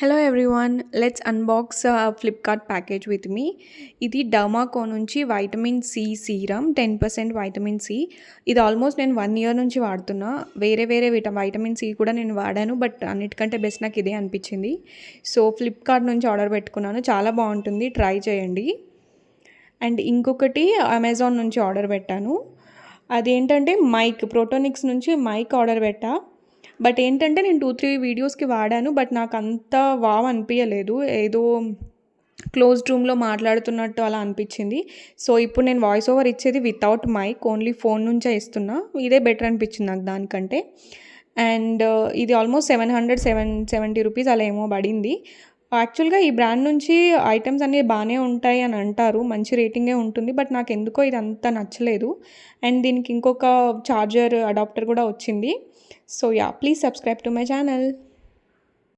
Hello everyone, let's unbox Flipkart package with me. ఇది డర్మాకో నుంచి vitamin C serum 10% vitamin C. ఇది almost నేను 1 year నుంచి వాడుతున్నా. వేరే వైటమిన్ సి కూడా నేను వాడాను, బట్ అన్నిటికంటే బెస్ట్ నాకు ఇదే అనిపించింది. సో ఫ్లిప్కార్ట్ నుంచి ఆర్డర్ పెట్టుకున్నాను. చాలా బాగుంటుంది, ట్రై చేయండి. అండ్ ఇంకొకటి అమెజాన్ నుంచి ఆర్డర్ పెట్టాను. అదేంటంటే ప్రోటోనిక్స్ నుంచి మైక్ ఆర్డర్ పెట్టా. బట్ ఏంటంటే నేను 2-3 వీడియోస్కి వాడాను, బట్ నాకు అంత వావ్ అనిపించలేదు. ఏదో క్లోజ్డ్ రూమ్లో మాట్లాడుతున్నట్టు అలా అనిపించింది. సో ఇప్పుడు నేను వాయిస్ ఓవర్ ఇచ్చేది వితౌట్ మైక్, ఓన్లీ ఫోన్ నుంచే ఇస్తున్నా. ఇదే బెటర్ అనిపించింది నాకు దానికంటే. అండ్ ఇది ఆల్మోస్ట్ 770 రూపీస్ అలా ఏమో పడింది. యాక్చువల్గా ఈ బ్రాండ్ నుంచి ఐటమ్స్ అన్నీ బాగానే ఉంటాయి అని అంటారు, మంచి రేటింగే ఉంటుంది. బట్ నాకు ఎందుకో ఇది అంత నచ్చలేదు. అండ్ దీనికి ఇంకొక చార్జర్ అడాప్టర్ కూడా వచ్చింది. So yeah, please subscribe to my channel.